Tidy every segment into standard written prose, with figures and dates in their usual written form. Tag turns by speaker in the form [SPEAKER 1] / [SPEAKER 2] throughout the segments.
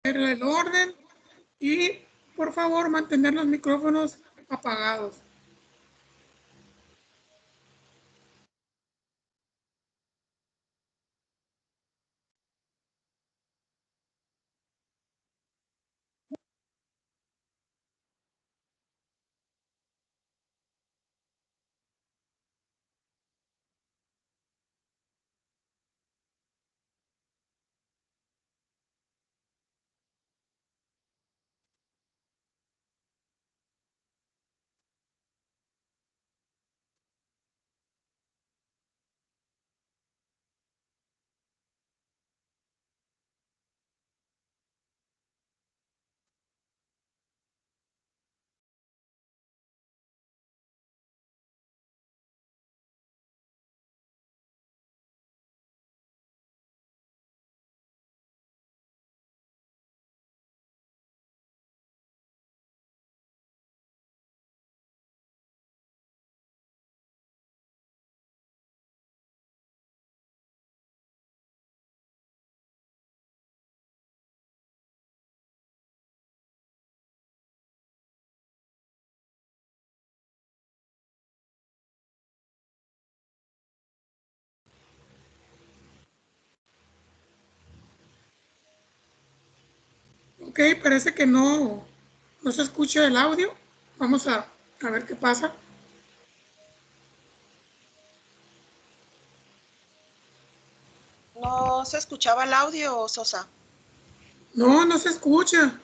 [SPEAKER 1] el orden y por favor mantener los micrófonos apagados. Ok, parece que no se escucha el audio. Vamos a ver qué pasa.
[SPEAKER 2] ¿No se escuchaba el audio, Sosa?
[SPEAKER 1] No se escucha.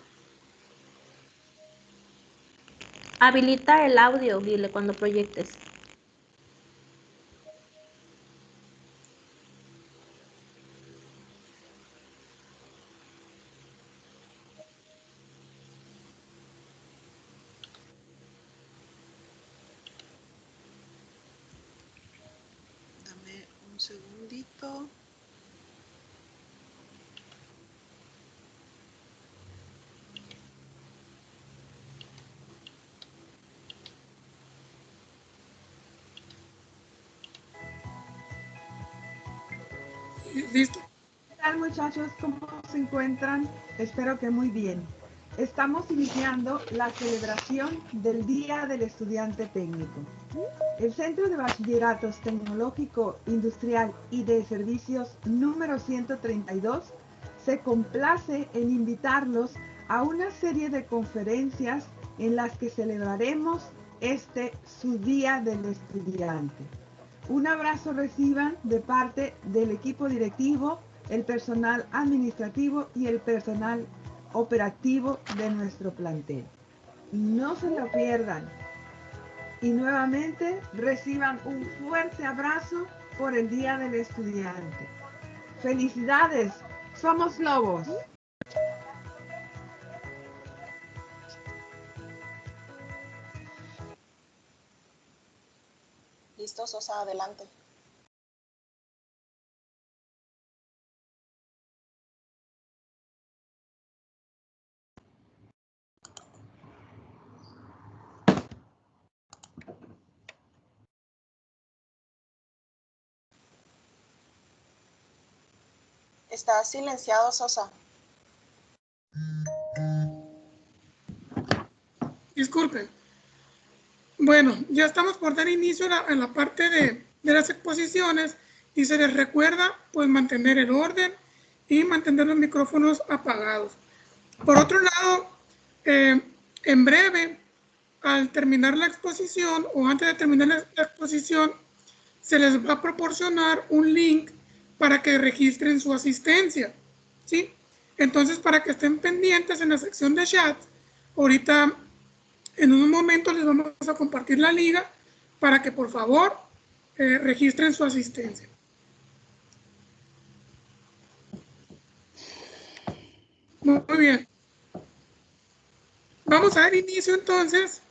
[SPEAKER 3] Habilita el audio, dile cuando proyectes.
[SPEAKER 2] Dame un segundito.
[SPEAKER 1] Listo.
[SPEAKER 4] ¿Qué tal, muchachos? ¿Cómo se encuentran? Espero que muy bien. Estamos iniciando la celebración del Día del Estudiante Técnico. El Centro de Bachilleratos Tecnológico, Industrial y de Servicios número 132 se complace en invitarlos a una serie de conferencias en las que celebraremos su Día del Estudiante. Un abrazo reciban de parte del equipo directivo, el personal administrativo y el personal operativo de nuestro plantel. No se lo pierdan. Y nuevamente reciban un fuerte abrazo por el Día del Estudiante. ¡Felicidades! ¡Somos Lobos!
[SPEAKER 2] Listo, Sosa, adelante. Está silenciado, Sosa.
[SPEAKER 1] Disculpen. Bueno, ya estamos por dar inicio a la parte de las exposiciones y se les recuerda pues mantener el orden y mantener los micrófonos apagados. Por otro lado, en breve, al terminar la exposición o antes de terminar la exposición, se les va a proporcionar un link para que registren su asistencia, ¿sí? Entonces, para que estén pendientes en la sección de chat, ahorita en un momento les vamos a compartir la liga para que por favor registren su asistencia. Muy bien. Vamos a dar inicio entonces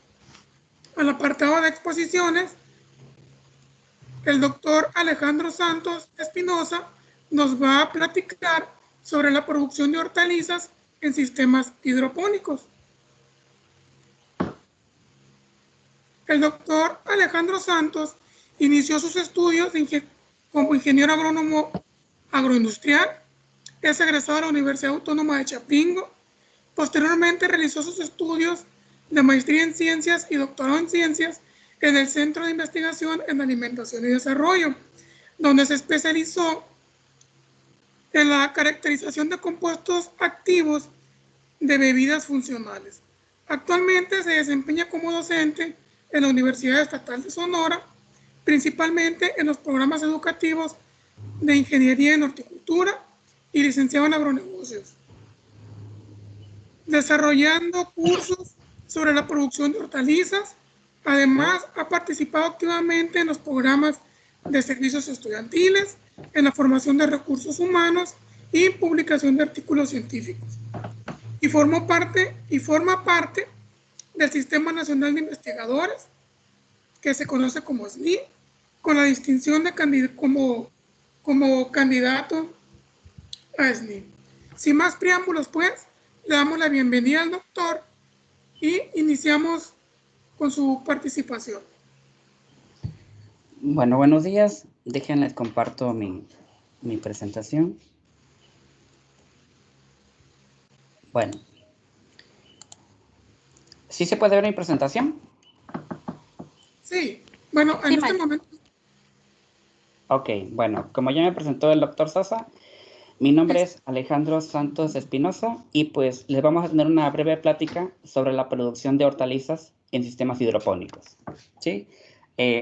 [SPEAKER 1] al apartado de exposiciones. El doctor Alejandro Santos Espinosa nos va a platicar sobre la producción de hortalizas en sistemas hidropónicos. El doctor Alejandro Santos inició sus estudios como ingeniero agrónomo agroindustrial. Es egresado de la Universidad Autónoma de Chapingo Posteriormente realizó sus estudios de maestría en ciencias y doctorado en ciencias en el Centro de Investigación en Alimentación y Desarrollo, donde se especializó en la caracterización de compuestos activos de bebidas funcionales. Actualmente se desempeña como docente en la Universidad Estatal de Sonora, principalmente en los programas educativos de Ingeniería en Horticultura y licenciado en Agronegocios, desarrollando cursos sobre la producción de hortalizas. Además, ha participado activamente en los programas de servicios estudiantiles, en la formación de recursos humanos y publicación de artículos científicos. Y forma parte del Sistema Nacional de Investigadores, que se conoce como SNI, con la distinción de como candidato a SNI. Sin más preámbulos, pues, le damos la bienvenida al doctor y iniciamos con su participación.
[SPEAKER 5] Bueno, buenos días. Déjenles comparto mi presentación. Bueno. ¿Sí se puede ver mi presentación?
[SPEAKER 1] Sí. Bueno, en este momento.
[SPEAKER 5] Ok, bueno, como ya me presentó el doctor Sosa, mi nombre es Alejandro Santos Espinosa y pues les vamos a tener una breve plática sobre la producción de hortalizas en sistemas hidropónicos. ¿Sí?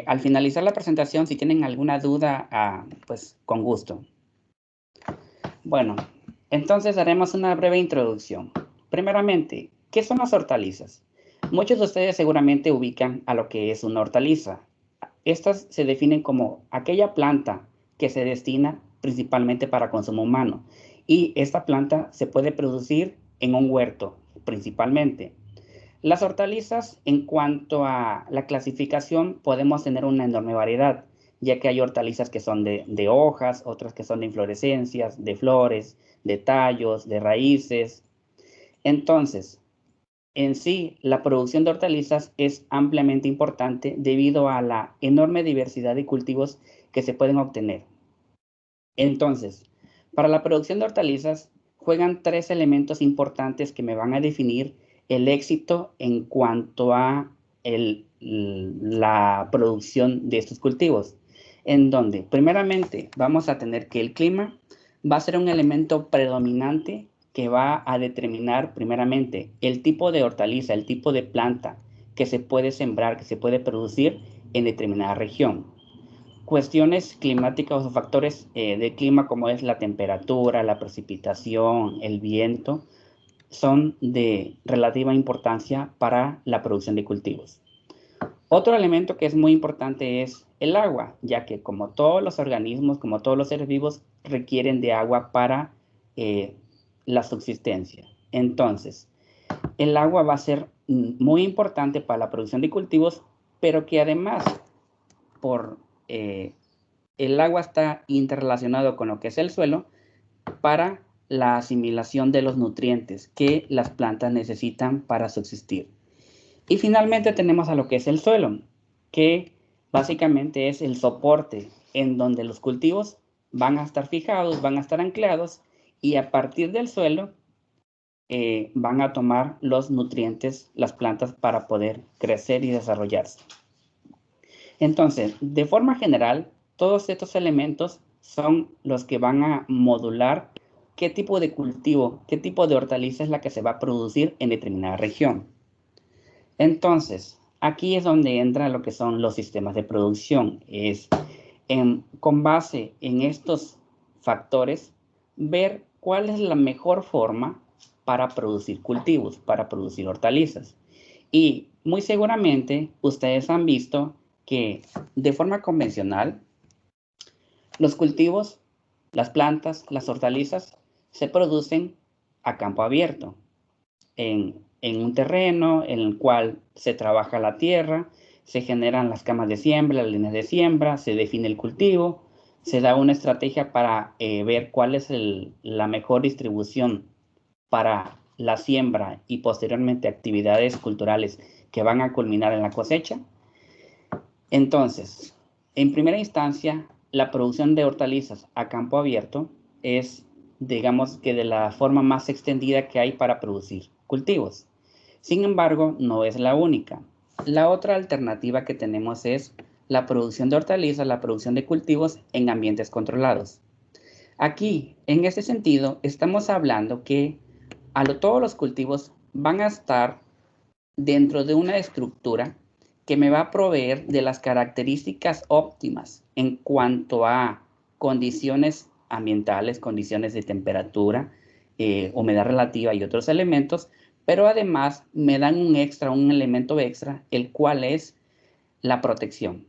[SPEAKER 5] Al finalizar la presentación, si tienen alguna duda, pues con gusto. Bueno, entonces haremos una breve introducción. Primeramente, ¿qué son las hortalizas? Muchos de ustedes seguramente ubican a lo que es una hortaliza. Estas se definen como aquella planta que se destina principalmente para consumo humano. Y esta planta se puede producir en un huerto, principalmente. Las hortalizas, en cuanto a la clasificación, podemos tener una enorme variedad, ya que hay hortalizas que son de hojas, otras que son de inflorescencias, de flores, de tallos, de raíces. Entonces, en sí, la producción de hortalizas es ampliamente importante debido a la enorme diversidad de cultivos que se pueden obtener. Entonces, para la producción de hortalizas juegan tres elementos importantes que me van a definir el éxito en cuanto a la producción de estos cultivos. En donde, primeramente, vamos a tener que el clima va a ser un elemento predominante que va a determinar primeramente el tipo de hortaliza, el tipo de planta que se puede sembrar, que se puede producir en determinada región. Cuestiones climáticas o factores de clima como es la temperatura, la precipitación, el viento, son de relativa importancia para la producción de cultivos. Otro elemento que es muy importante es el agua, ya que como todos los organismos, como todos los seres vivos, requieren de agua para la subsistencia. Entonces, el agua va a ser muy importante para la producción de cultivos, pero que además, el agua está interrelacionado con lo que es el suelo para la asimilación de los nutrientes que las plantas necesitan para subsistir. Y finalmente tenemos a lo que es el suelo, que básicamente es el soporte en donde los cultivos van a estar fijados, van a estar anclados y a partir del suelo van a tomar los nutrientes, las plantas, para poder crecer y desarrollarse. Entonces, de forma general, todos estos elementos son los que van a modular qué tipo de cultivo, qué tipo de hortaliza es la que se va a producir en determinada región. Entonces, aquí es donde entra lo que son los sistemas de producción. Es con base en estos factores, ver cuál es la mejor forma para producir cultivos, para producir hortalizas. Y muy seguramente ustedes han visto que de forma convencional, los cultivos, las plantas, las hortalizas, se producen a campo abierto, en un terreno en el cual se trabaja la tierra, se generan las camas de siembra, las líneas de siembra, se define el cultivo, se da una estrategia para ver cuál es la mejor distribución para la siembra y posteriormente actividades culturales que van a culminar en la cosecha. Entonces, en primera instancia, la producción de hortalizas a campo abierto es, digamos que de la forma más extendida que hay para producir cultivos. Sin embargo, no es la única. La otra alternativa que tenemos es la producción de hortalizas, la producción de cultivos en ambientes controlados. Aquí, en este sentido, estamos hablando que todos los cultivos van a estar dentro de una estructura que me va a proveer de las características óptimas en cuanto a condiciones ambientales, condiciones de temperatura, humedad relativa y otros elementos, pero además me dan un elemento extra, el cual es la protección.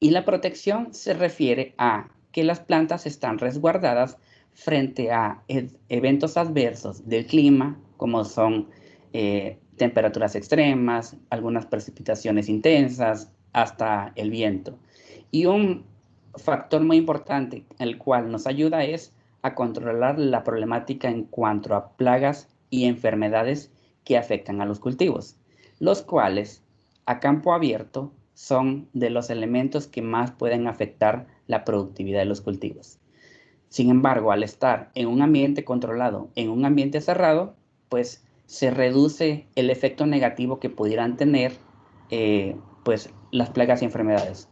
[SPEAKER 5] Y la protección se refiere a que las plantas están resguardadas frente a eventos adversos del clima, como son temperaturas extremas, algunas precipitaciones intensas, hasta el viento. Y un factor muy importante, el cual nos ayuda es a controlar la problemática en cuanto a plagas y enfermedades que afectan a los cultivos, los cuales a campo abierto son de los elementos que más pueden afectar la productividad de los cultivos. Sin embargo, al estar en un ambiente controlado, en un ambiente cerrado, pues se reduce el efecto negativo que pudieran tener pues las plagas y enfermedades.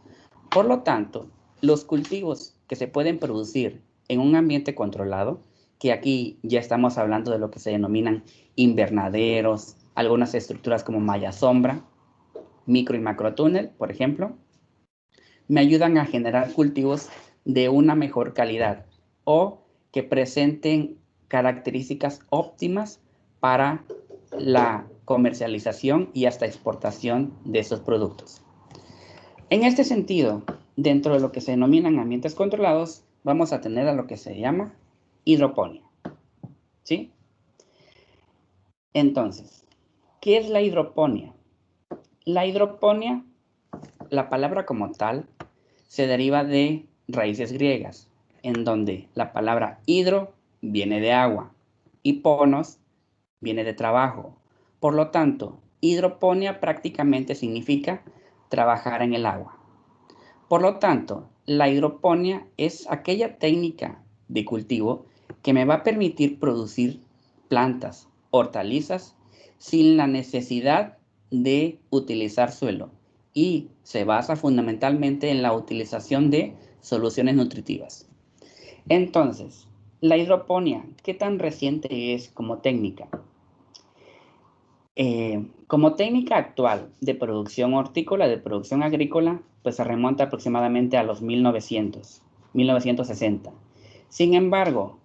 [SPEAKER 5] Por lo tanto, los cultivos que se pueden producir en un ambiente controlado, que aquí ya estamos hablando de lo que se denominan invernaderos, algunas estructuras como malla sombra, micro y macrotúnel, por ejemplo, me ayudan a generar cultivos de una mejor calidad o que presenten características óptimas para la comercialización y hasta exportación de esos productos. En este sentido, dentro de lo que se denominan ambientes controlados, vamos a tener a lo que se llama hidroponía. ¿Sí? Entonces, ¿qué es la hidroponía? La hidroponía, la palabra como tal, se deriva de raíces griegas, en donde la palabra hidro viene de agua y ponos viene de trabajo. Por lo tanto, hidroponía prácticamente significa trabajar en el agua. Por lo tanto, la hidroponía es aquella técnica de cultivo que me va a permitir producir plantas, hortalizas, sin la necesidad de utilizar suelo y se basa fundamentalmente en la utilización de soluciones nutritivas. Entonces, la hidroponía, ¿qué tan reciente es como técnica? Como técnica actual de producción hortícola, de producción agrícola, pues se remonta aproximadamente a los 1960. Sin embargo,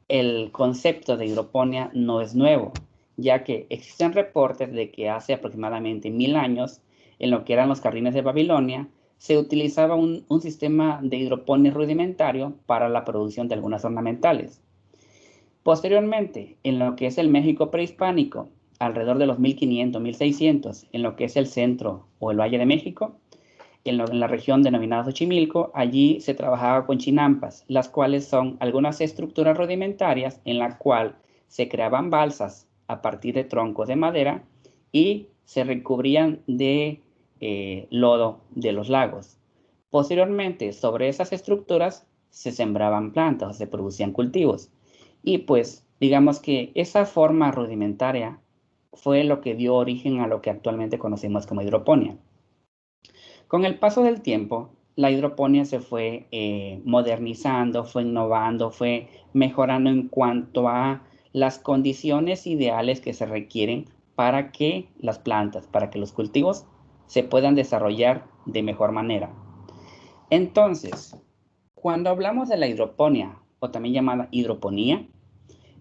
[SPEAKER 5] el concepto de hidroponía no es nuevo, ya que existen reportes de que hace aproximadamente 1000 años, en lo que eran los jardines de Babilonia, se utilizaba un sistema de hidroponía rudimentario para la producción de algunas ornamentales. Posteriormente, en lo que es el México prehispánico, alrededor de los 1500, 1600, en lo que es el centro o el Valle de México, en la región denominada Xochimilco, allí se trabajaba con chinampas, las cuales son algunas estructuras rudimentarias en la cual se creaban balsas a partir de troncos de madera y se recubrían de lodo de los lagos. Posteriormente, sobre esas estructuras se sembraban plantas, o se producían cultivos. Y pues, digamos que esa forma rudimentaria fue lo que dio origen a lo que actualmente conocemos como hidroponía. Con el paso del tiempo, la hidroponía se fue modernizando, fue innovando, fue mejorando en cuanto a las condiciones ideales que se requieren para que las plantas, para que los cultivos se puedan desarrollar de mejor manera. Entonces, cuando hablamos de la hidroponía, o también llamada hidroponía,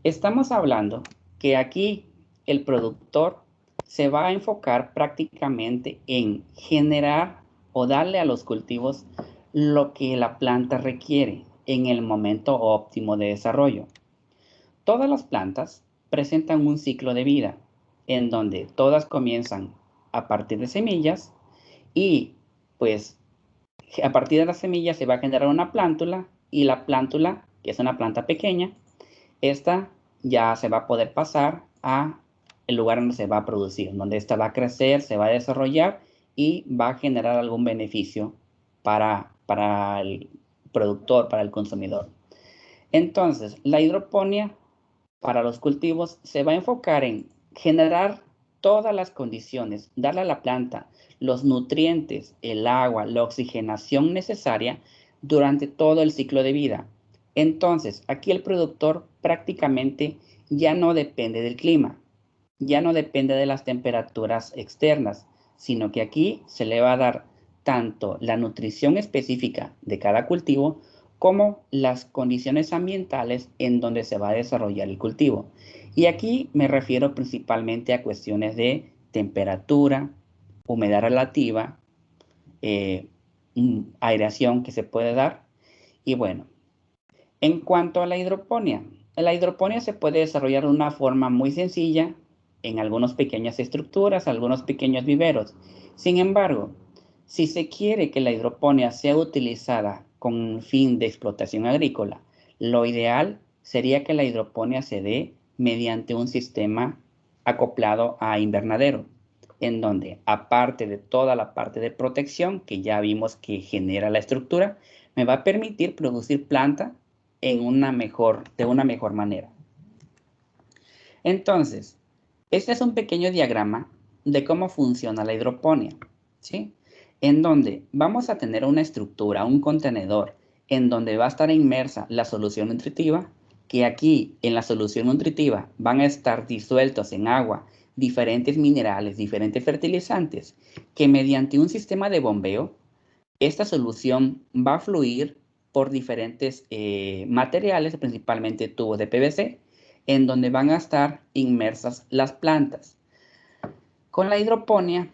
[SPEAKER 5] estamos hablando que aquí el productor se va a enfocar prácticamente en generar o darle a los cultivos lo que la planta requiere en el momento óptimo de desarrollo. Todas las plantas presentan un ciclo de vida en donde todas comienzan a partir de semillas y pues a partir de las semillas se va a generar una plántula y la plántula, que es una planta pequeña, esta ya se va a poder pasar a el lugar donde se va a producir, donde esta va a crecer, se va a desarrollar y va a generar algún beneficio para el productor, para el consumidor. Entonces, la hidroponía para los cultivos se va a enfocar en generar todas las condiciones, darle a la planta los nutrientes, el agua, la oxigenación necesaria durante todo el ciclo de vida. Entonces, aquí el productor prácticamente ya no depende del clima, ya no depende de las temperaturas externas, sino que aquí se le va a dar tanto la nutrición específica de cada cultivo como las condiciones ambientales en donde se va a desarrollar el cultivo. Y aquí me refiero principalmente a cuestiones de temperatura, humedad relativa, aireación que se puede dar. Y bueno, en cuanto a la hidroponía se puede desarrollar de una forma muy sencilla en algunas pequeñas estructuras, algunos pequeños viveros. Sin embargo, si se quiere que la hidroponía sea utilizada con un fin de explotación agrícola, lo ideal sería que la hidroponía se dé mediante un sistema acoplado a invernadero, en donde, aparte de toda la parte de protección que ya vimos que genera la estructura, me va a permitir producir planta de una mejor manera. Entonces, este es un pequeño diagrama de cómo funciona la hidroponía, ¿sí? En donde vamos a tener una estructura, un contenedor, en donde va a estar inmersa la solución nutritiva, que aquí en la solución nutritiva van a estar disueltos en agua diferentes minerales, diferentes fertilizantes, que mediante un sistema de bombeo, esta solución va a fluir por diferentes materiales, principalmente tubos de PVC, en donde van a estar inmersas las plantas. Con la hidroponía,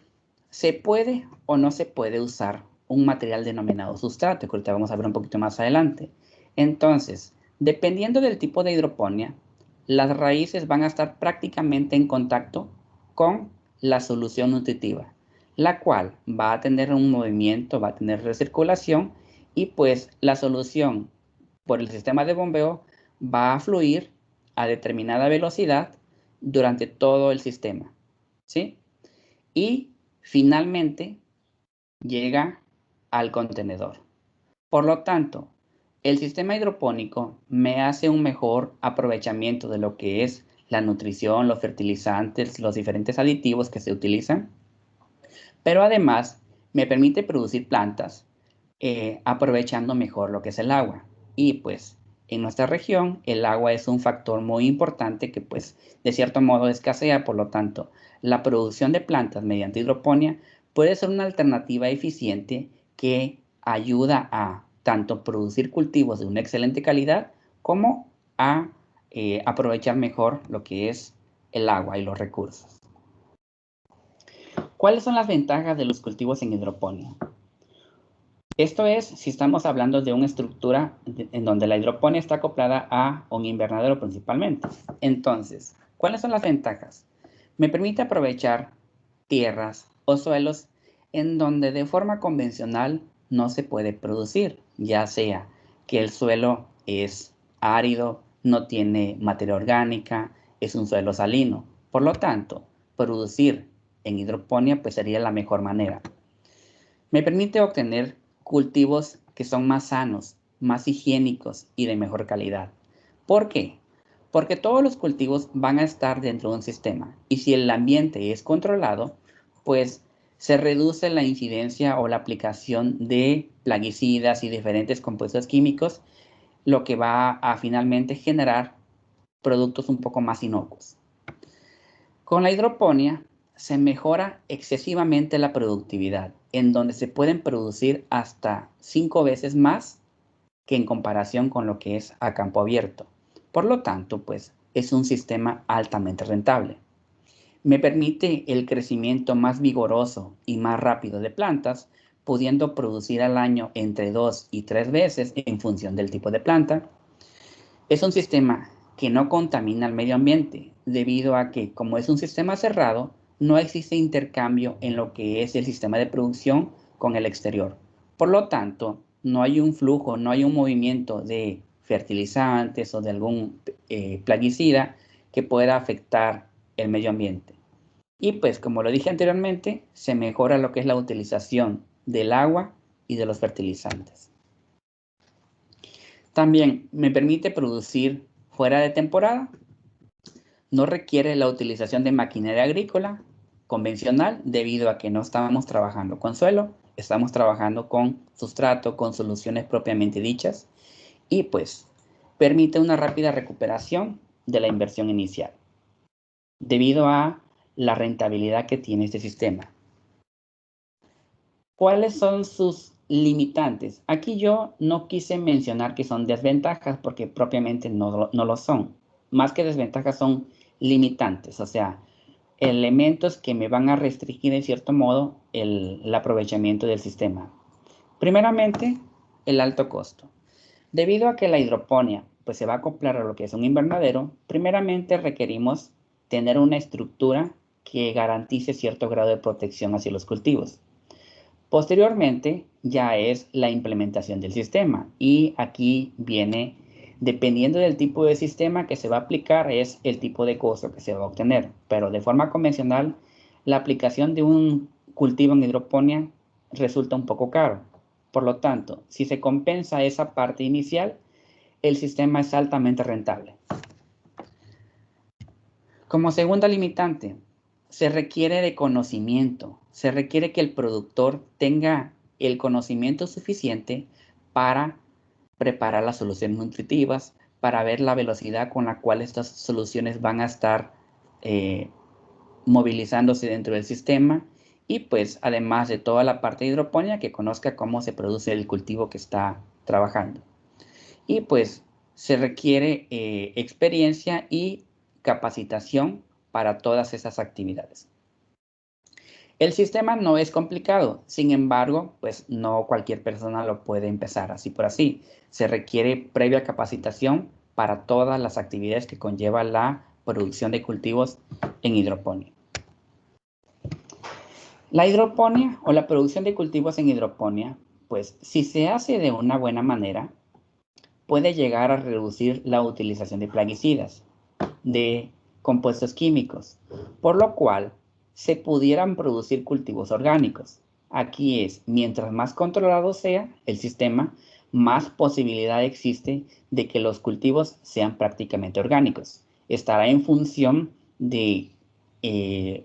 [SPEAKER 5] ¿se puede o no se puede usar un material denominado sustrato? Que ahorita vamos a ver un poquito más adelante. Entonces, dependiendo del tipo de hidroponía, las raíces van a estar prácticamente en contacto con la solución nutritiva, la cual va a tener un movimiento, va a tener recirculación y pues la solución por el sistema de bombeo va a fluir a determinada velocidad durante todo el sistema, ¿sí? Y finalmente llega al contenedor. Por lo tanto, el sistema hidropónico me hace un mejor aprovechamiento de lo que es la nutrición, los fertilizantes, los diferentes aditivos que se utilizan, pero además me permite producir plantas aprovechando mejor lo que es el agua. Y pues en nuestra región el agua es un factor muy importante que pues de cierto modo escasea, por lo tanto la producción de plantas mediante hidroponía puede ser una alternativa eficiente que ayuda a tanto producir cultivos de una excelente calidad como a aprovechar mejor lo que es el agua y los recursos. ¿Cuáles son las ventajas de los cultivos en hidroponía? Esto es si estamos hablando de una estructura en donde la hidroponía está acoplada a un invernadero principalmente. Entonces, ¿cuáles son las ventajas? Me permite aprovechar tierras o suelos en donde de forma convencional no se puede producir, ya sea que el suelo es árido, no tiene materia orgánica, es un suelo salino. Por lo tanto, producir en hidroponía pues sería la mejor manera. Me permite obtener cultivos que son más sanos, más higiénicos y de mejor calidad. ¿Por qué? Porque todos los cultivos van a estar dentro de un sistema y si el ambiente es controlado, pues se reduce la incidencia o la aplicación de plaguicidas y diferentes compuestos químicos, lo que va a finalmente generar productos un poco más inocuos. Con la hidroponía se mejora excesivamente la productividad, en donde se pueden producir hasta 5 veces más que en comparación con lo que es a campo abierto. Por lo tanto, pues es un sistema altamente rentable. Me permite el crecimiento más vigoroso y más rápido de plantas, pudiendo producir al año entre 2 y 3 veces en función del tipo de planta. Es un sistema que no contamina el medio ambiente, debido a que, como es un sistema cerrado, no existe intercambio en lo que es el sistema de producción con el exterior. Por lo tanto, no hay un flujo, no hay un movimiento de fertilizantes o de algún plaguicida que pueda afectar el medio ambiente. Y pues, como lo dije anteriormente, se mejora lo que es la utilización del agua y de los fertilizantes. También me permite producir fuera de temporada, no requiere la utilización de maquinaria agrícola convencional debido a que no estamos trabajando con suelo, estamos trabajando con sustrato, con soluciones propiamente dichas y pues permite una rápida recuperación de la inversión inicial debido a la rentabilidad que tiene este sistema. ¿Cuáles son sus limitantes? Aquí yo no quise mencionar que son desventajas porque propiamente no lo son. Más que desventajas son limitantes, o sea, elementos que me van a restringir en cierto modo el aprovechamiento del sistema. Primeramente, el alto costo. Debido a que la hidroponía pues, se va a acoplar a lo que es un invernadero, primeramente requerimos tener una estructura que garantice cierto grado de protección hacia los cultivos. Posteriormente ya es la implementación del sistema y aquí viene, dependiendo del tipo de sistema que se va a aplicar, es el tipo de costo que se va a obtener. Pero de forma convencional, la aplicación de un cultivo en hidroponía resulta un poco caro. Por lo tanto, si se compensa esa parte inicial, el sistema es altamente rentable. Como segunda limitante, se requiere de conocimiento. Se requiere que el productor tenga el conocimiento suficiente para preparar las soluciones nutritivas, para ver la velocidad con la cual estas soluciones van a estar movilizándose dentro del sistema y pues además de toda la parte de hidroponía que conozca cómo se produce el cultivo que está trabajando. Y pues se requiere experiencia y capacitación para todas esas actividades. El sistema no es complicado, sin embargo, pues no cualquier persona lo puede empezar así por así. Se requiere previa capacitación para todas las actividades que conlleva la producción de cultivos en hidroponía. La hidroponía o la producción de cultivos en hidroponía, pues si se hace de una buena manera, puede llegar a reducir la utilización de plaguicidas, de compuestos químicos, por lo cual se pudieran producir cultivos orgánicos. Aquí es, mientras más controlado sea el sistema, más posibilidad existe de que los cultivos sean prácticamente orgánicos. Estará en función de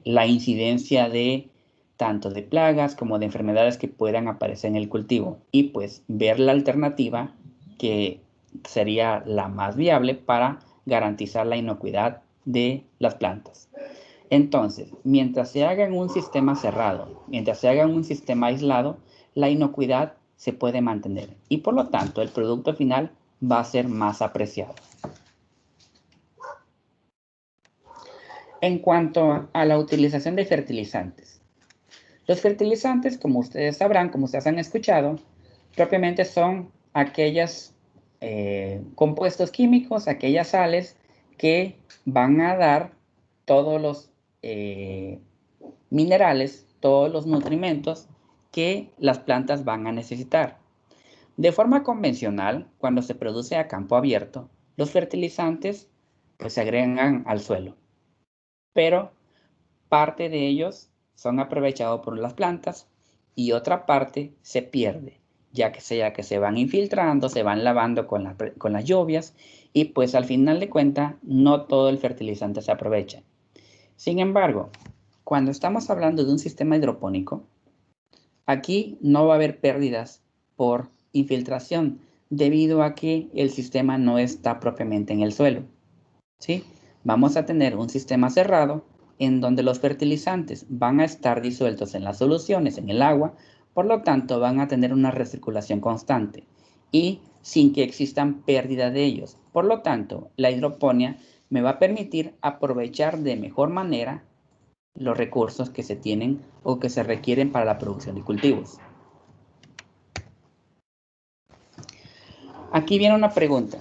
[SPEAKER 5] la incidencia de tanto de plagas como de enfermedades que puedan aparecer en el cultivo y pues ver la alternativa que sería la más viable para garantizar la inocuidad de las plantas. Entonces, mientras se haga en un sistema cerrado, mientras se haga en un sistema aislado, la inocuidad se puede mantener y por lo tanto el producto final va a ser más apreciado. En cuanto a la utilización de fertilizantes. Los fertilizantes, como ustedes sabrán, como ustedes han escuchado, propiamente son aquellos compuestos químicos, aquellas sales que van a dar todos los minerales, todos los nutrimentos que las plantas van a necesitar. De forma convencional, cuando se produce a campo abierto, los fertilizantes pues, se agregan al suelo, pero parte de ellos son aprovechados por las plantas y otra parte se pierde, ya que se van infiltrando, se van lavando con las lluvias y pues al final de cuentas no todo el fertilizante se aprovecha. Sin embargo, cuando estamos hablando de un sistema hidropónico, aquí no va a haber pérdidas por infiltración debido a que el sistema no está propiamente en el suelo, ¿sí? Vamos a tener un sistema cerrado en donde los fertilizantes van a estar disueltos en las soluciones, en el agua, por lo tanto van a tener una recirculación constante y sin que existan pérdidas de ellos. Por lo tanto, la hidroponía me va a permitir aprovechar de mejor manera los recursos que se tienen o que se requieren para la producción de cultivos. Aquí viene una pregunta.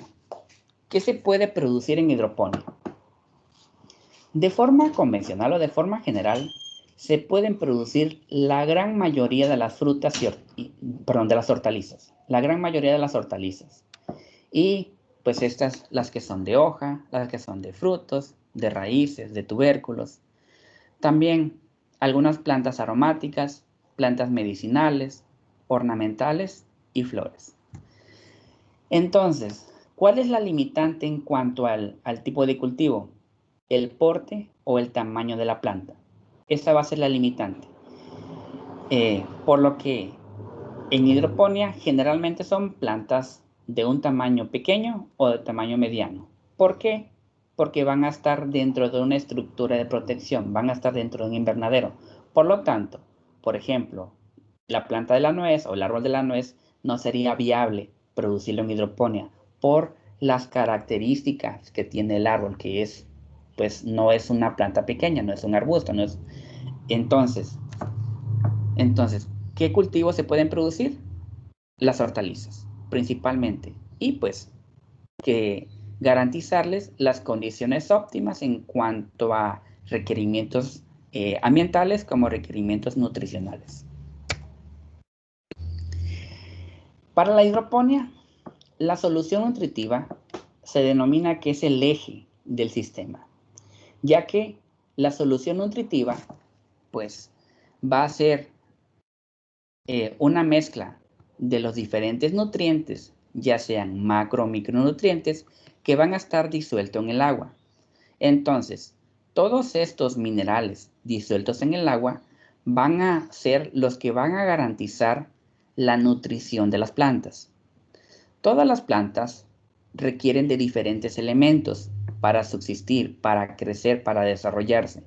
[SPEAKER 5] ¿Qué se puede producir en hidroponía? De forma convencional o de forma general, se pueden producir la gran mayoría de las frutas de las hortalizas. La gran mayoría de las hortalizas. Y pues estas, las que son de hoja, las que son de frutos, de raíces, de tubérculos. También algunas plantas aromáticas, plantas medicinales, ornamentales y flores. Entonces, ¿cuál es la limitante en cuanto al tipo de cultivo? el porte o el tamaño de la planta. Esta va a ser la limitante. Por lo que en hidroponía generalmente son plantas de un tamaño pequeño o de tamaño mediano. ¿Por qué? Porque van a estar dentro de una estructura de protección, van a estar dentro de un invernadero. Por lo tanto, por ejemplo, la planta de la nuez o el árbol de la nuez no sería viable producirlo en hidroponía por las características que tiene el árbol, que es, pues no es una planta pequeña, no es un arbusto, no es... Entonces, ¿qué cultivos se pueden producir? Las hortalizas, principalmente. Y pues que garantizarles las condiciones óptimas en cuanto a requerimientos ambientales como requerimientos nutricionales. Para la hidroponía, la solución nutritiva se denomina que es el eje del sistema, ya que la solución nutritiva pues va a ser una mezcla de los diferentes nutrientes, ya sean macro o micronutrientes, que van a estar disueltos en el agua. Entonces, todos estos minerales disueltos en el agua van a ser los que van a garantizar la nutrición de las plantas. Todas las plantas requieren de diferentes elementos para subsistir, para crecer, para desarrollarse,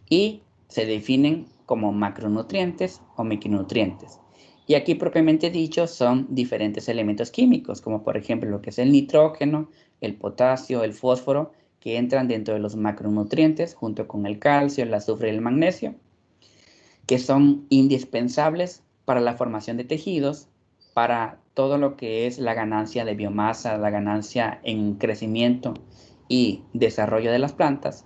[SPEAKER 5] y se definen como macronutrientes o micronutrientes. Y aquí propiamente dicho son diferentes elementos químicos, como por ejemplo lo que es el nitrógeno, el potasio, el fósforo, que entran dentro de los macronutrientes junto con el calcio, el azufre y el magnesio, que son indispensables para la formación de tejidos, para todo lo que es la ganancia de biomasa, la ganancia en crecimiento y desarrollo de las plantas,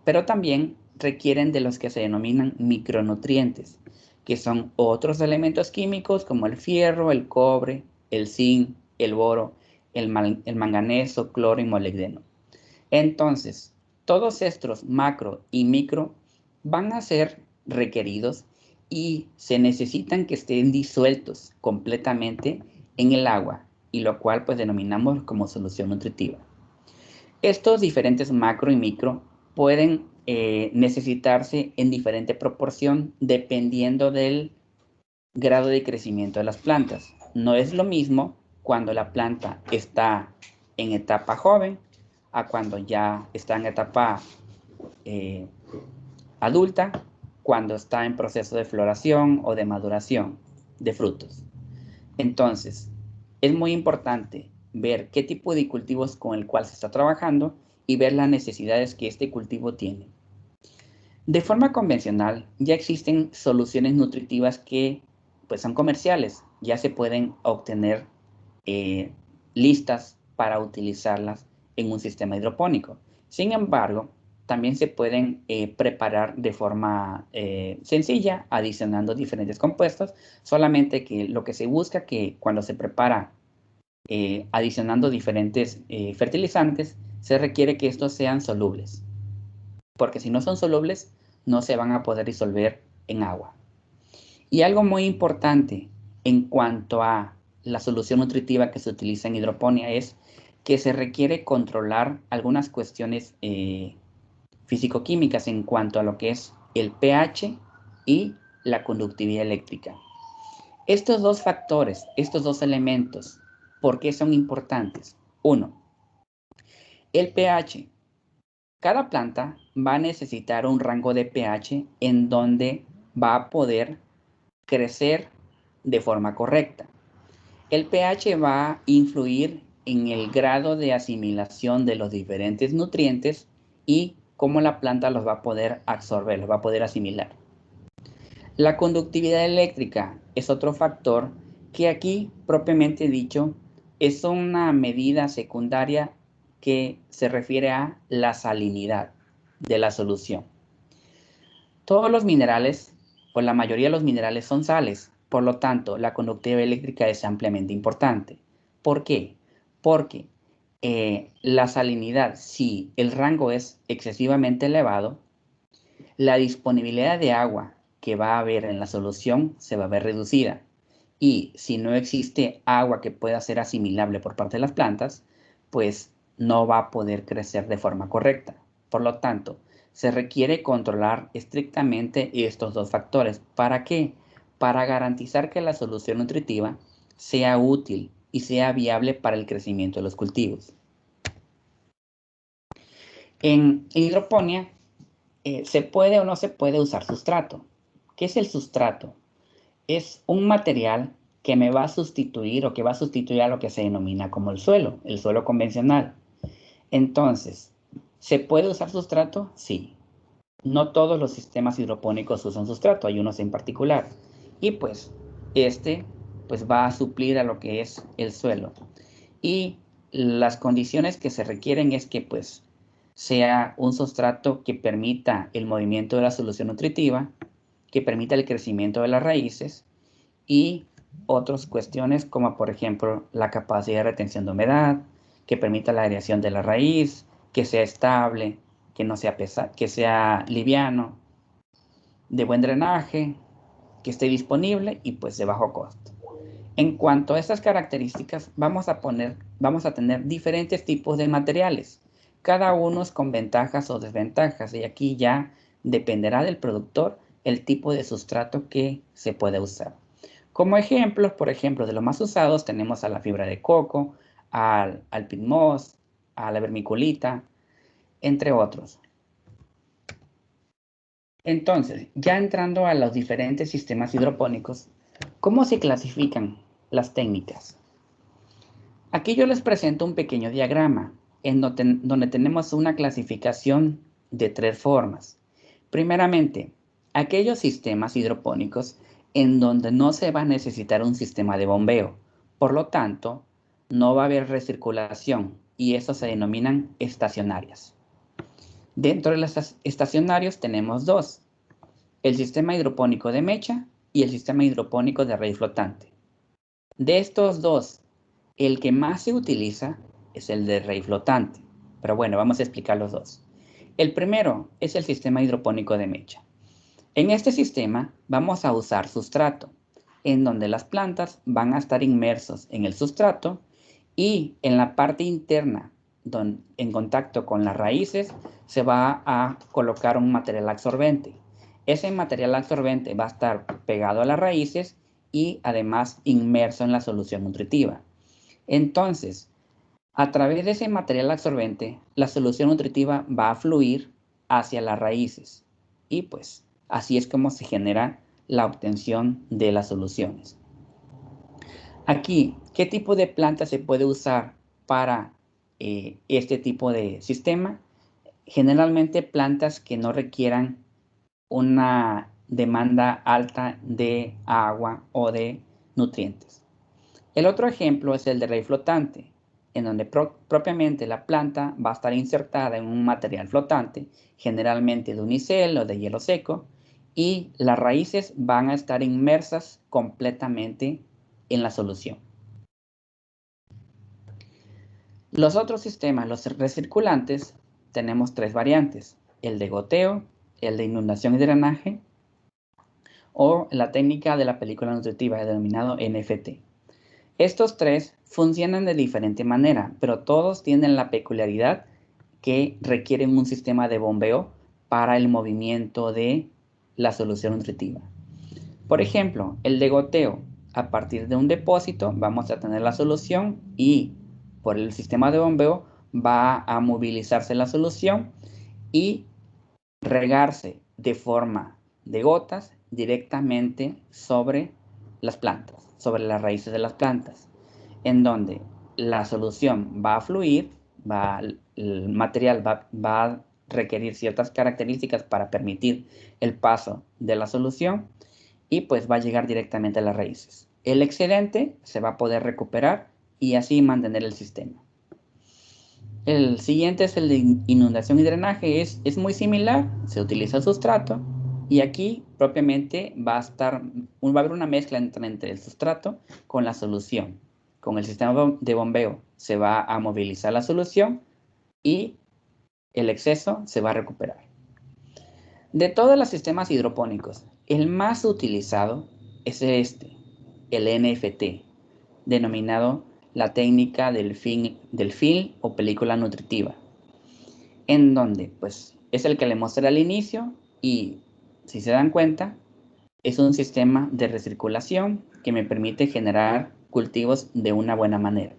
[SPEAKER 5] pero también requieren de los que se denominan micronutrientes, que son otros elementos químicos como el fierro, el cobre, el zinc, el boro, el manganeso, cloro y molibdeno. Entonces, todos estos macro y micro van a ser requeridos y se necesitan que estén disueltos completamente en el agua, y lo cual pues denominamos como solución nutritiva. Estos diferentes macro y micro pueden necesitarse en diferente proporción dependiendo del grado de crecimiento de las plantas. No es lo mismo cuando la planta está en etapa joven a cuando ya está en etapa adulta, cuando está en proceso de floración o de maduración de frutos. Entonces, es muy importante ver qué tipo de cultivos con el cual se está trabajando y ver las necesidades que este cultivo tiene. De forma convencional, ya existen soluciones nutritivas que pues, son comerciales, ya se pueden obtener listas para utilizarlas en un sistema hidropónico. Sin embargo, también se pueden preparar de forma sencilla, adicionando diferentes compuestos, solamente que lo que se busca que cuando se prepara adicionando diferentes fertilizantes, se requiere que estos sean solubles, porque si no son solubles, no se van a poder disolver en agua. Y algo muy importante en cuanto a la solución nutritiva que se utiliza en hidroponía es que se requiere controlar algunas cuestiones físico-químicas en cuanto a lo que es el pH y la conductividad eléctrica. Estos dos factores, estos dos elementos, ¿por qué son importantes? Uno, el pH. Cada planta va a necesitar un rango de pH en donde va a poder crecer de forma correcta. El pH va a influir en el grado de asimilación de los diferentes nutrientes y cómo la planta los va a poder absorber, los va a poder asimilar. La conductividad eléctrica es otro factor que aquí, propiamente dicho, es una medida secundaria que se refiere a la salinidad de la solución. Todos los minerales, o la mayoría de los minerales son sales, por lo tanto, la conductividad eléctrica es ampliamente importante. ¿Por qué? Porque la salinidad, si el rango es excesivamente elevado, la disponibilidad de agua que va a haber en la solución se va a ver reducida. Y si no existe agua que pueda ser asimilable por parte de las plantas, pues no va a poder crecer de forma correcta. Por lo tanto, se requiere controlar estrictamente estos dos factores. ¿Para qué? Para garantizar que la solución nutritiva sea útil y sea viable para el crecimiento de los cultivos. En hidroponía, ¿se puede o no se puede usar sustrato? ¿Qué es el sustrato? Es un material que me va a sustituir o que va a sustituir a lo que se denomina como el suelo convencional. Entonces, ¿se puede usar sustrato? Sí. No todos los sistemas hidropónicos usan sustrato, hay unos en particular. Y pues, pues va a suplir a lo que es el suelo. Y las condiciones que se requieren es que pues sea un sustrato que permita el movimiento de la solución nutritiva, que permita el crecimiento de las raíces y otras cuestiones como por ejemplo la capacidad de retención de humedad, que permita la aireación de la raíz, que sea estable, que no sea pesado, que sea liviano, de buen drenaje, que esté disponible y pues de bajo costo. En cuanto a estas características, vamos a tener diferentes tipos de materiales, cada uno con ventajas o desventajas, y aquí ya dependerá del productor el tipo de sustrato que se puede usar. Como ejemplos, por ejemplo, de los más usados tenemos a la fibra de coco, al pit moss, a la vermiculita, entre otros. Entonces, ya entrando a los diferentes sistemas hidropónicos, ¿cómo se clasifican las técnicas? Aquí yo les presento un pequeño diagrama en donde tenemos una clasificación de 3 formas. Primeramente, aquellos sistemas hidropónicos en donde no se va a necesitar un sistema de bombeo. Por lo tanto, no va a haber recirculación y estos se denominan estacionarias. Dentro de los estacionarios tenemos dos: el sistema hidropónico de mecha y el sistema hidropónico de raíz flotante. De estos dos, el que más se utiliza es el de raíz flotante. Pero bueno, vamos a explicar los dos. El primero es el sistema hidropónico de mecha. En este sistema vamos a usar sustrato, en donde las plantas van a estar inmersos en el sustrato y en la parte interna, en contacto con las raíces, se va a colocar un material absorbente. Ese material absorbente va a estar pegado a las raíces y además inmerso en la solución nutritiva. Entonces, a través de ese material absorbente, la solución nutritiva va a fluir hacia las raíces y pues así es como se genera la obtención de las soluciones. Aquí, ¿qué tipo de planta se puede usar para este tipo de sistema? Generalmente plantas que no requieran una demanda alta de agua o de nutrientes. El otro ejemplo es el de raíz flotante, en donde propiamente la planta va a estar insertada en un material flotante, generalmente de unicel o de hielo seco, y las raíces van a estar inmersas completamente en la solución. Los otros sistemas, los recirculantes, tenemos 3 variantes: el de goteo, el de inundación y drenaje, o la técnica de la película nutritiva, denominado NFT. Estos 3 funcionan de diferente manera, pero todos tienen la peculiaridad que requieren un sistema de bombeo para el movimiento de la solución nutritiva. Por ejemplo, el de goteo: a partir de un depósito vamos a tener la solución y por el sistema de bombeo va a movilizarse la solución y regarse de forma de gotas directamente sobre las plantas, sobre las raíces de las plantas, en donde la solución va a fluir, el material va a requerir ciertas características para permitir el paso de la solución y pues va a llegar directamente a las raíces. El excedente se va a poder recuperar y así mantener el sistema. El siguiente es el de inundación y drenaje. Es muy similar, se utiliza el sustrato y aquí propiamente va a haber una mezcla entre el sustrato con la solución. Con el sistema de bombeo se va a movilizar la solución y el exceso se va a recuperar. De todos los sistemas hidropónicos, el más utilizado es el NFT, denominado la técnica del film o película nutritiva. en donde pues es el que le mostré al inicio y si se dan cuenta es un sistema de recirculación que me permite generar cultivos de una buena manera.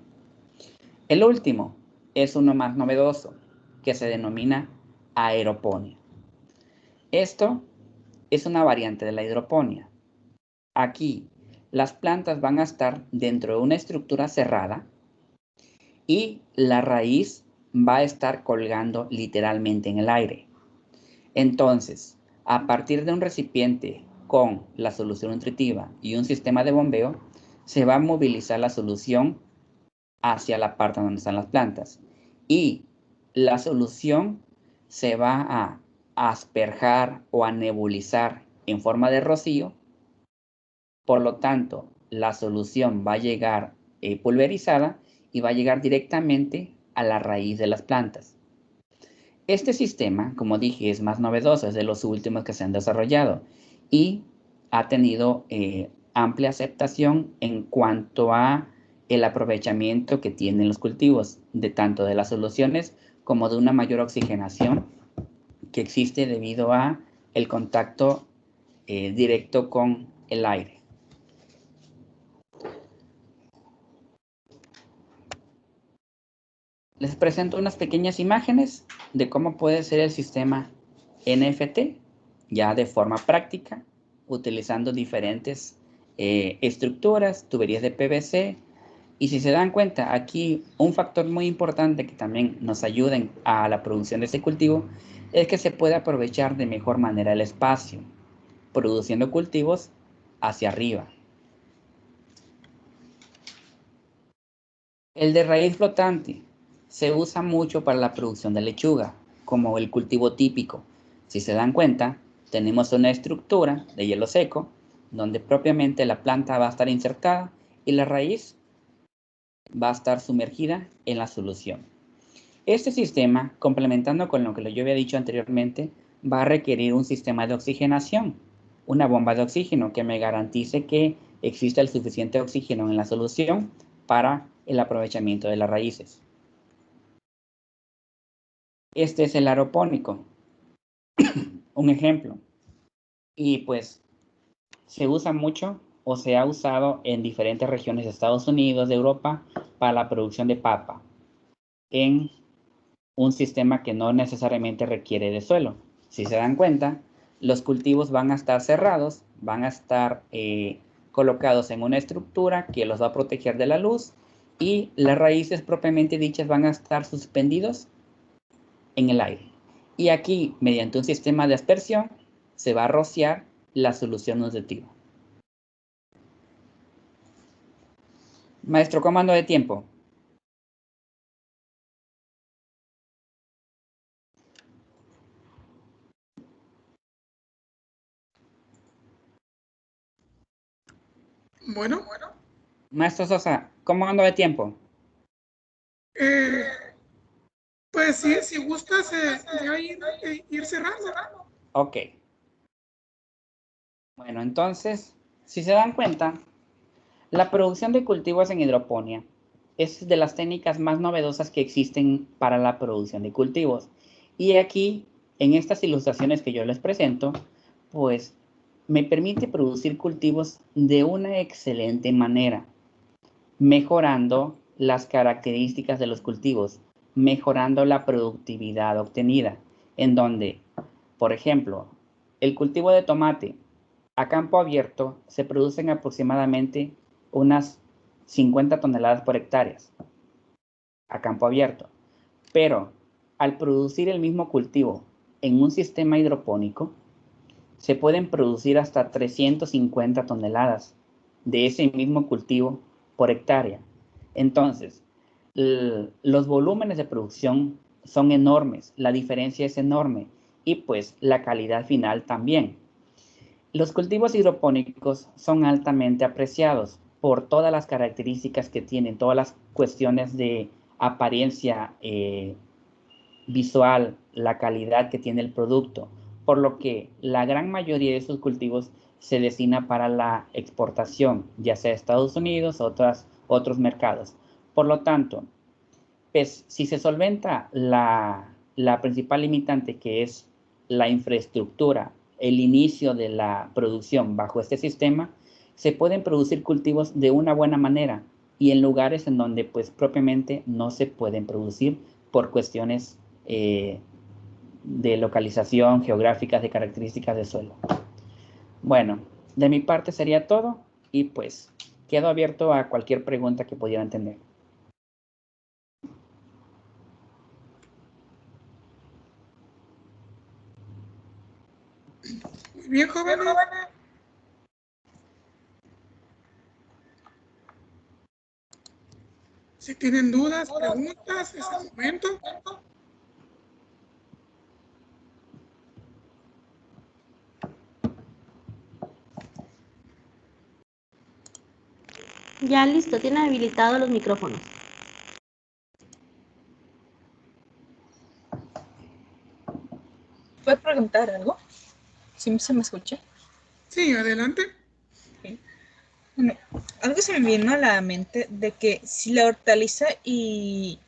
[SPEAKER 5] El último es uno más novedoso que se denomina aeroponía. Esto es una variante de la hidroponía. Aquí las plantas van a estar dentro de una estructura cerrada y la raíz va a estar colgando literalmente en el aire. Entonces, a partir de un recipiente con la solución nutritiva y un sistema de bombeo, se va a movilizar la solución hacia la parte donde están las plantas. Y la solución se va a asperjar o a nebulizar en forma de rocío. Por lo tanto, la solución va a llegar pulverizada y va a llegar directamente a la raíz de las plantas. Este sistema, como dije, es más novedoso, es de los últimos que se han desarrollado y ha tenido amplia aceptación en cuanto a el aprovechamiento que tienen los cultivos, de tanto de las soluciones como de una mayor oxigenación que existe debido a el contacto directo con el aire. Les presento unas pequeñas imágenes de cómo puede ser el sistema NFT ya de forma práctica, utilizando diferentes estructuras, tuberías de PVC. Y si se dan cuenta, aquí un factor muy importante que también nos ayuda a la producción de este cultivo es que se puede aprovechar de mejor manera el espacio, produciendo cultivos hacia arriba. El de raíz flotante se usa mucho para la producción de lechuga, como el cultivo típico. Si se dan cuenta, tenemos una estructura de hielo seco, donde propiamente la planta va a estar insertada y la raíz va a estar sumergida en la solución. Este sistema, complementando con lo que yo había dicho anteriormente, va a requerir un sistema de oxigenación, una bomba de oxígeno que me garantice que exista el suficiente oxígeno en la solución para el aprovechamiento de las raíces. Este es el aeropónico, un ejemplo. Y pues se usa mucho o se ha usado en diferentes regiones de Estados Unidos, de Europa, para la producción de papa, en un sistema que no necesariamente requiere de suelo. Si se dan cuenta, los cultivos van a estar cerrados, van a estar colocados en una estructura que los va a proteger de la luz y las raíces propiamente dichas van a estar suspendidos en el aire. Y aquí, mediante un sistema de aspersión, se va a rociar la solución nutritiva. Maestro, ¿cómo ando de tiempo?
[SPEAKER 1] Bueno.
[SPEAKER 5] Maestro Sosa, ¿cómo ando de tiempo?
[SPEAKER 1] Pues sí, si gustas ya ir cerrando.
[SPEAKER 5] Ok. Bueno, entonces, si se dan cuenta, la producción de cultivos en hidroponía es de las técnicas más novedosas que existen para la producción de cultivos. Y aquí, en estas ilustraciones que yo les presento, pues me permite producir cultivos de una excelente manera, mejorando las características de los cultivos, mejorando la productividad obtenida, en donde, por ejemplo, el cultivo de tomate a campo abierto se producen aproximadamente unas 50 toneladas por hectárea a campo abierto, pero al producir el mismo cultivo en un sistema hidropónico, se pueden producir hasta 350 toneladas de ese mismo cultivo por hectárea. Entonces, los volúmenes de producción son enormes, la diferencia es enorme y pues la calidad final también. Los cultivos hidropónicos son altamente apreciados por todas las características que tienen, todas las cuestiones de apariencia visual, la calidad que tiene el producto, por lo que la gran mayoría de esos cultivos se destina para la exportación, ya sea a Estados Unidos o otros mercados. Por lo tanto, pues, si se solventa la la principal limitante, que es la infraestructura, el inicio de la producción bajo este sistema, se pueden producir cultivos de una buena manera y en lugares en donde pues propiamente no se pueden producir por cuestiones de localización, geográficas, de características del suelo. Bueno, de mi parte sería todo y pues quedo abierto a cualquier pregunta que pudieran tener.
[SPEAKER 1] Muy bien, jóvenes. Si tienen dudas, preguntas, es el momento.
[SPEAKER 3] Ya listo, tienen habilitados los micrófonos.
[SPEAKER 6] ¿Puedo preguntar algo? ¿Sí se me escucha?
[SPEAKER 1] Sí, adelante.
[SPEAKER 6] Sí. Bueno, algo se me vino a la mente de que si la hortaliza y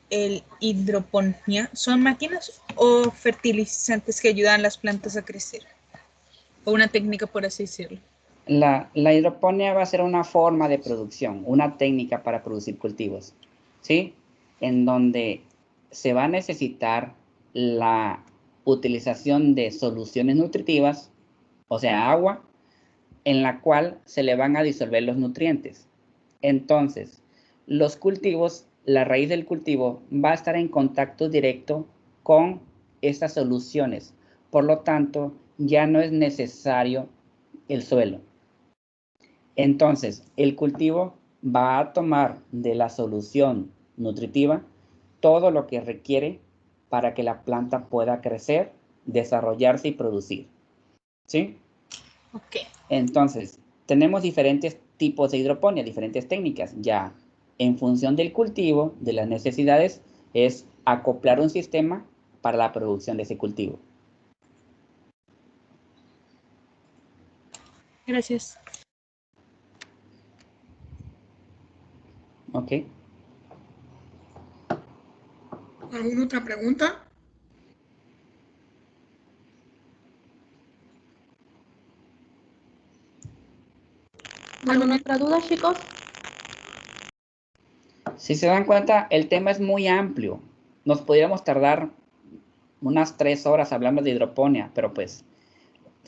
[SPEAKER 6] el hidroponía son máquinas o fertilizantes que ayudan a las plantas a crecer, o una técnica por así decirlo.
[SPEAKER 5] La hidroponía va a ser una forma de producción, una técnica para producir cultivos, ¿sí? En donde se va a necesitar la utilización de soluciones nutritivas, o sea, agua, en la cual se le van a disolver los nutrientes. Entonces, los cultivos, la raíz del cultivo va a estar en contacto directo con estas soluciones. Por lo tanto, ya no es necesario el suelo. Entonces, el cultivo va a tomar de la solución nutritiva todo lo que requiere para que la planta pueda crecer, desarrollarse y producir. ¿Sí?
[SPEAKER 6] Ok.
[SPEAKER 5] Entonces, tenemos diferentes tipos de hidroponía, diferentes técnicas. Ya en función del cultivo, de las necesidades, es acoplar un sistema para la producción de ese cultivo.
[SPEAKER 6] Gracias.
[SPEAKER 5] ¿Ok?
[SPEAKER 1] ¿Alguna otra pregunta?
[SPEAKER 3] ¿Alguna otra duda, chicos?
[SPEAKER 5] Si se dan cuenta, el tema es muy amplio. Nos podríamos tardar unas 3 horas hablando de hidroponía, pero pues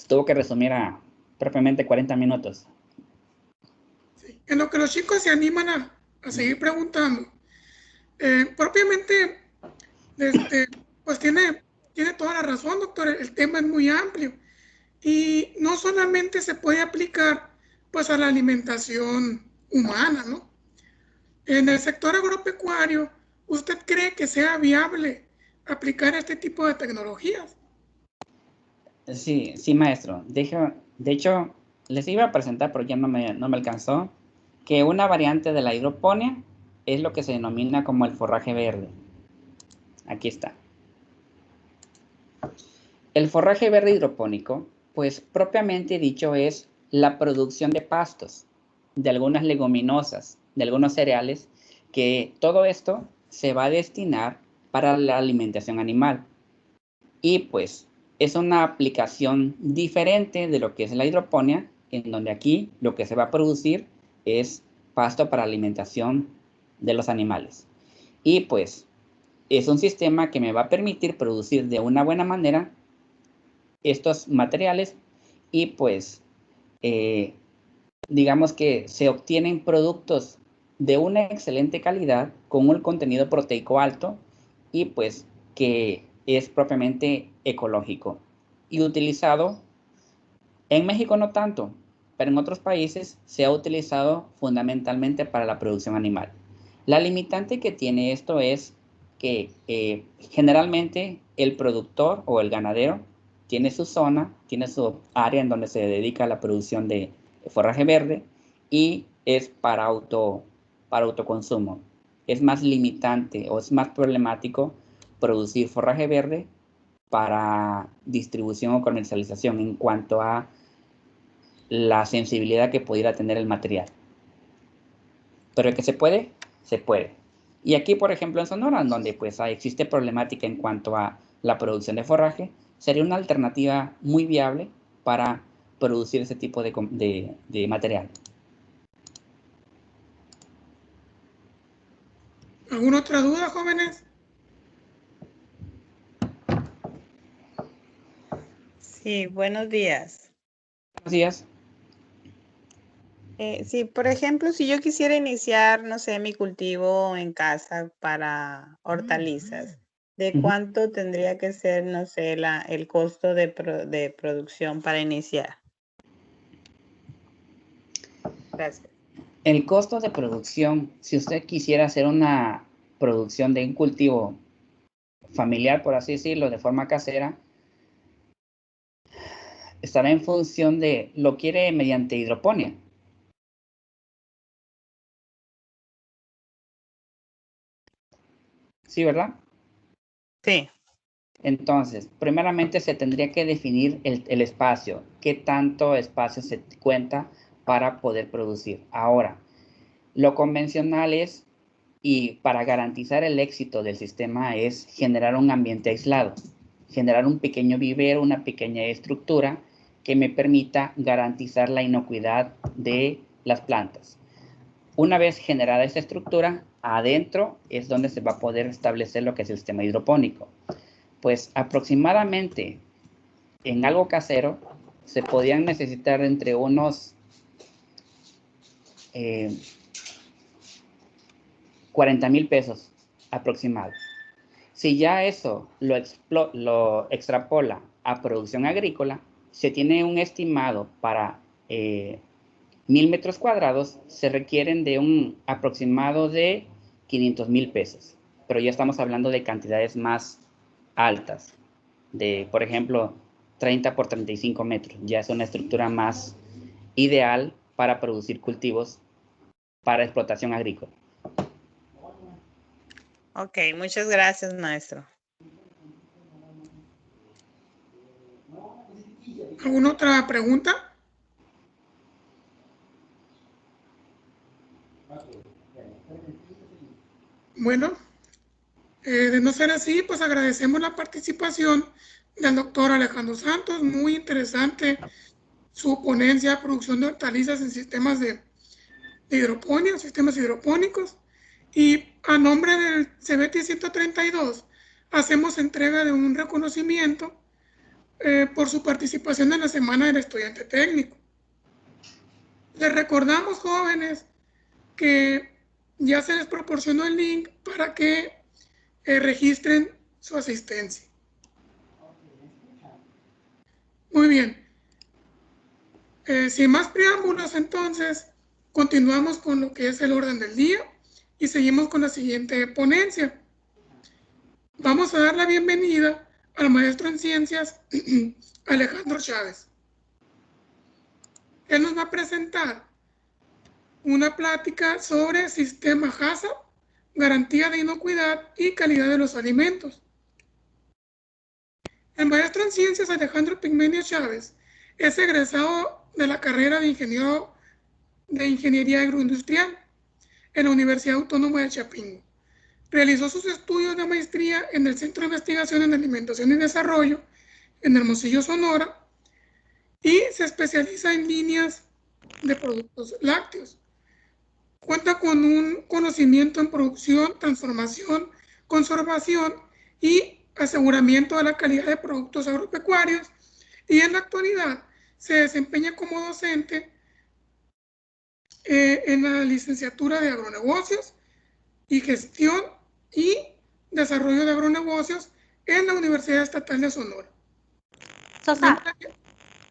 [SPEAKER 5] tuvo que resumir a propiamente 40 minutos.
[SPEAKER 1] Sí. En lo que los chicos se animan a seguir preguntando. Propiamente, pues tiene toda la razón, doctor. El tema es muy amplio y no solamente se puede aplicar pues a la alimentación humana, ¿no? En el sector agropecuario, ¿usted cree que sea viable aplicar este tipo de tecnologías?
[SPEAKER 5] Sí, sí, maestro. De hecho, les iba a presentar, pero ya no me alcanzó, que una variante de la hidroponía es lo que se denomina como el forraje verde. Aquí está. El forraje verde hidropónico, pues propiamente dicho es la producción de pastos, de algunas leguminosas, de algunos cereales, que todo esto se va a destinar para la alimentación animal. Y pues es una aplicación diferente de lo que es la hidroponía, en donde aquí lo que se va a producir es pasto para alimentación de los animales. Y pues es un sistema que me va a permitir producir de una buena manera estos materiales y pues digamos que se obtienen productos de una excelente calidad con un contenido proteico alto y pues que es propiamente ecológico y utilizado en México no tanto, pero en otros países se ha utilizado fundamentalmente para la producción animal. La limitante que tiene esto es que generalmente el productor o el ganadero tiene su zona, tiene su área en donde se dedica a la producción de forraje verde y es para autoconsumo. Es más limitante o es más problemático producir forraje verde para distribución o comercialización en cuanto a la sensibilidad que pudiera tener el material. Pero que se puede, se puede. Y aquí, por ejemplo, en Sonora, donde pues existe problemática en cuanto a la producción de forraje, sería una alternativa muy viable para producir ese tipo de material.
[SPEAKER 1] ¿Alguna otra duda, jóvenes?
[SPEAKER 7] Sí, buenos días.
[SPEAKER 5] Buenos días.
[SPEAKER 7] Sí, por ejemplo, si yo quisiera iniciar, no sé, mi cultivo en casa para hortalizas, ¿de cuánto tendría que ser, no sé, el costo de producción para iniciar? Gracias.
[SPEAKER 5] El costo de producción, si usted quisiera hacer una producción de un cultivo familiar, por así decirlo, de forma casera, estará en función de, ¿lo quiere mediante hidroponía? Sí, ¿verdad?
[SPEAKER 7] Sí.
[SPEAKER 5] Entonces, primeramente se tendría que definir el espacio, qué tanto espacio se cuenta para poder producir. Ahora, lo convencional es, y para garantizar el éxito del sistema, es generar un ambiente aislado, generar un pequeño vivero, una pequeña estructura que me permita garantizar la inocuidad de las plantas. Una vez generada esa estructura, adentro es donde se va a poder establecer lo que es el sistema hidropónico. Pues aproximadamente en algo casero se podían necesitar entre unos 40,000 pesos aproximado. Si ya eso lo extrapola a producción agrícola, se tiene un estimado para 1,000 metros cuadrados, se requieren de un aproximado de 500,000 pesos. Pero ya estamos hablando de cantidades más altas, de, por ejemplo, 30 por 35 metros. Ya es una estructura más ideal para producir cultivos para explotación agrícola.
[SPEAKER 7] Ok, muchas gracias, maestro.
[SPEAKER 1] ¿Alguna otra pregunta? Bueno, de no ser así, pues agradecemos la participación del doctor Alejandro Santos. Muy interesante su ponencia de producción de hortalizas en sistemas de hidroponía, sistemas hidropónicos. Y a nombre del CBT 132, hacemos entrega de un reconocimiento por su participación en la Semana del Estudiante Técnico. Les recordamos, jóvenes, que ya se les proporcionó el link para que registren su asistencia. Muy bien. Sin más preámbulos, entonces, continuamos con lo que es el orden del día y seguimos con la siguiente ponencia. Vamos a dar la bienvenida al maestro en ciencias, Alejandro Chávez. Él nos va a presentar una plática sobre sistema HACCP, garantía de inocuidad y calidad de los alimentos. El maestro en ciencias Alejandro Pigmenio Chávez es egresado de la carrera de Ingeniería Agroindustrial en la Universidad Autónoma de Chapingo. Realizó sus estudios de maestría en el Centro de Investigación en Alimentación y Desarrollo en Hermosillo, Sonora, y se especializa en líneas de productos lácteos. Cuenta con un conocimiento en producción, transformación, conservación y aseguramiento de la calidad de productos agropecuarios, y en la actualidad se desempeña como docente en la licenciatura de agronegocios y gestión y desarrollo de agronegocios en la Universidad Estatal de Sonora.
[SPEAKER 3] Sosa.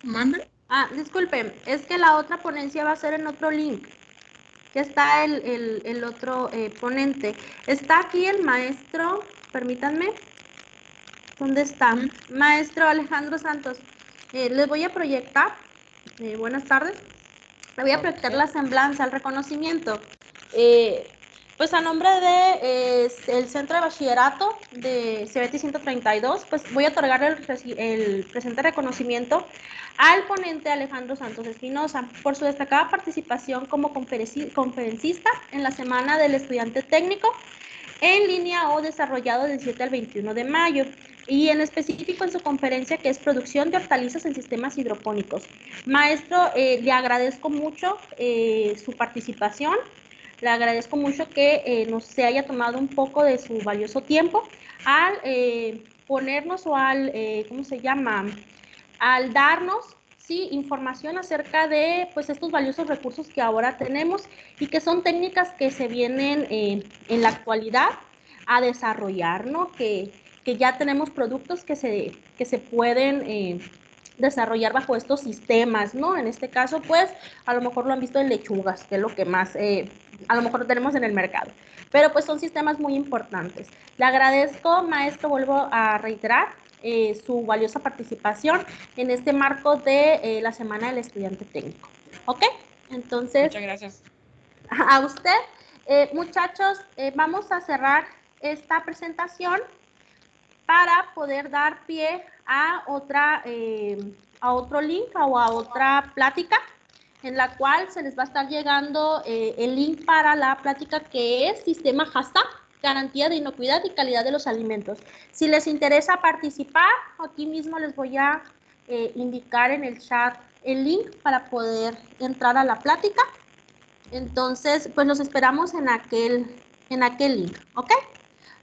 [SPEAKER 1] ¿Mande?
[SPEAKER 3] Disculpe, es que la otra ponencia va a ser en otro link. Ya está el otro ponente. Está aquí el maestro, permítanme. ¿Dónde está? Maestro Alejandro Santos. Les voy a proyectar, buenas tardes, le voy a proyectar la semblanza, el reconocimiento. Pues a nombre de el Centro de Bachillerato de CBT 132, pues voy a otorgar el presente reconocimiento al ponente Alejandro Santos Espinosa por su destacada participación como conferencista en la Semana del Estudiante Técnico en línea o desarrollado del 7 al 21 de mayo. Y en específico en su conferencia que es producción de hortalizas en sistemas hidropónicos. Maestro, le agradezco mucho su participación, le agradezco mucho que nos se haya tomado un poco de su valioso tiempo al ponernos o al, ¿cómo se llama? Al darnos, sí, información acerca de pues estos valiosos recursos que ahora tenemos y que son técnicas que se vienen en la actualidad a desarrollar, ¿no? Que ya tenemos productos que se pueden desarrollar bajo estos sistemas, ¿no? En este caso, pues, a lo mejor lo han visto en lechugas, que es lo que más, a lo mejor tenemos en el mercado. Pero pues son sistemas muy importantes. Le agradezco, maestro, vuelvo a reiterar su valiosa participación en este marco de la Semana del Estudiante Técnico. ¿Ok? Entonces,
[SPEAKER 5] Muchas gracias.
[SPEAKER 3] a usted. Muchachos, vamos a cerrar esta presentación para poder dar pie a otro link o a otra plática en la cual se les va a estar llegando el link para la plática que es Sistema HACCP, Garantía de Inocuidad y Calidad de los Alimentos. Si les interesa participar, aquí mismo les voy a indicar en el chat el link para poder entrar a la plática. Entonces, pues los esperamos en aquel link, ¿ok?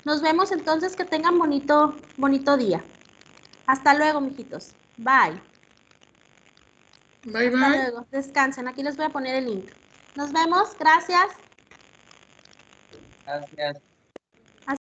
[SPEAKER 3] Nos vemos entonces, que tengan bonito día. Hasta luego, mijitos. Bye.
[SPEAKER 1] Bye,
[SPEAKER 3] Hasta
[SPEAKER 1] bye.
[SPEAKER 3] luego. Descansen. Aquí les voy a poner el link. Nos vemos. Gracias.
[SPEAKER 5] Gracias.